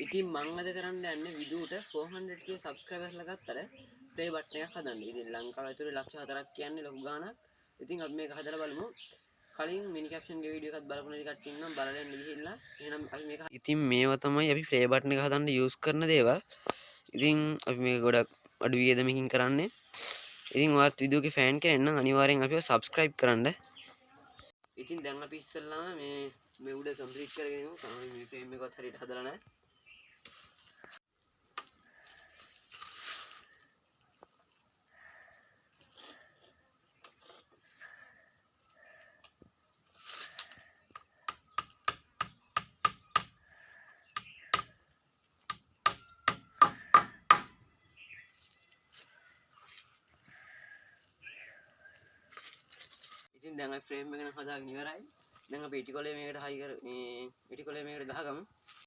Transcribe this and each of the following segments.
ඉතින් මම අද කරන්න යන්නේ විදුවට 400k subscribers ලා ගත්තට play button එකක් හදන්න. ඉතින් ලංකාව ඇතුලේ ලක්ෂ 4ක් කියන්නේ ලොකු ගාණක්. ඉතින් අපි මේක හදලා බලමු. කලින් මිනි කැප්ෂන් ගේ වීඩියෝ එකක් බලපු නැති කට්ටිය ඉන්නවා බලලා යන්න ගිහිල්ලා. එහෙනම් අපි මේක ඉතින් මේවා තමයි අපි play button එක හදන්න use කරන දේවල්. ඉතින් අපි මේක ගොඩක් අඩු වියදමකින් කරන්නේ. ඉතින් ඔයත් විදුවගේ ෆෑන් කෙනෙක් නම් අනිවාර්යෙන් අපිව subscribe කරන්න. ඉතින් දැන් අපි ඉස්සෙල්ලාම මේ උඩ කම්ප්ලීට් කරගෙන ඉමු. තාම මේ ෆ්‍රේම් එකවත් හරියට හදලා නැහැ. ඉතින් දැන් අපි ෆ්‍රේම් එක නම් හදාගෙන ඉවරයි. දැන් අපි ඉටිකොලේ මේකට හයි කර මේ ඉටිකොලේ මේකට ගහගමු.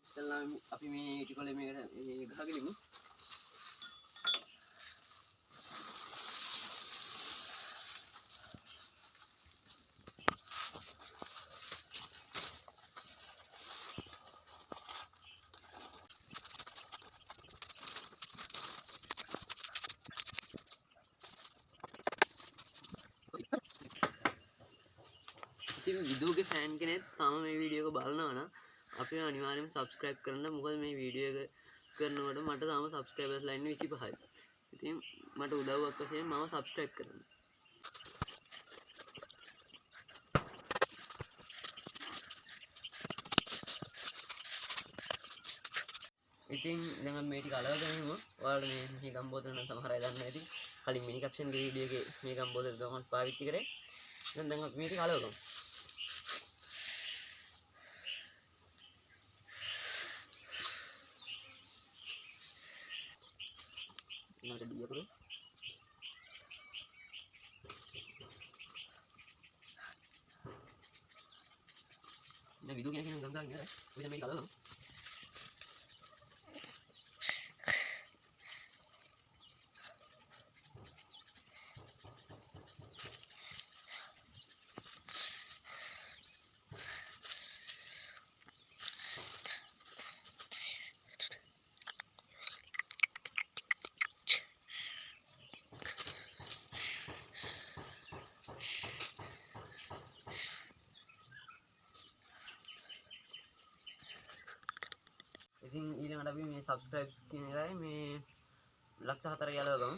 ඉතින්ලා අපි මේ ඉටිකොලේ මේකට ගහගෙන ඉමු. ඉතින් විදුවගේ ෆෑන් කෙනෙක් තාම මේ වීඩියෝ එක බලනවා නම් අපි අනිවාර්යයෙන්ම subscribe කරන්න. මොකද මේ වීඩියෝ එක කරනකොට මට තාම subscribers ලා ඉන්නේ 25යි. ඉතින් මට උදව්වක් වශයෙන් මම subscribe කරන්න. ඉතින් දැන් අපි මේ ටික අලවගෙන ඉමු. ඔයාලට මේ ගම්බෝතල නම් සමහර අය දන්නවා ඇති. කලින් මිනි කැප්ෂන් ගේ වීඩියෝ එකේ මේ ගම්බෝතල තමයි පාවිච්චි කරේ. දැන් අපි මේ ටික අලවගමු. මට දියකරු දැන් විදුව කියන ගම් ගන්න ඉවරයි. අපි දැන් මේක අලවගමු. ඉතින් ඊළඟට අපි මේ subscribe කියන එකයි මේ ලක්ෂ 4 යලව ගමු.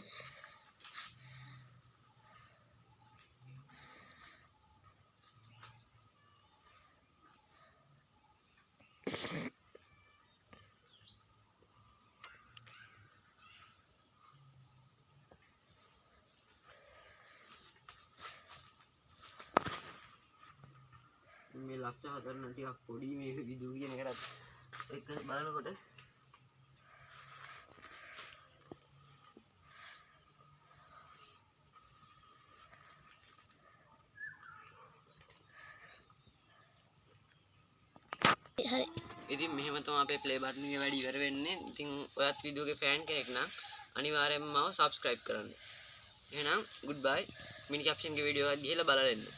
මේ ලක්ෂ 4 නම් ටිකක් පොඩි මේ විදුව කියන එකට එක බලනකොට හරි. ඉතින් මෙහෙම තමයි අපේ ප්ලේ බටන් එකේ වැඩ ඉවර වෙන්නේ. ඉතින් ඔයත් විදුවගේ ෆෑන් කෙනෙක් නම් අනිවාර්යයෙන්ම මාව subscribe කරන්න. එහෙනම් goodbye. මිනි කැප්ෂන් ගේ වීඩියෝ එකක් ගිහලා බලලා එන්න.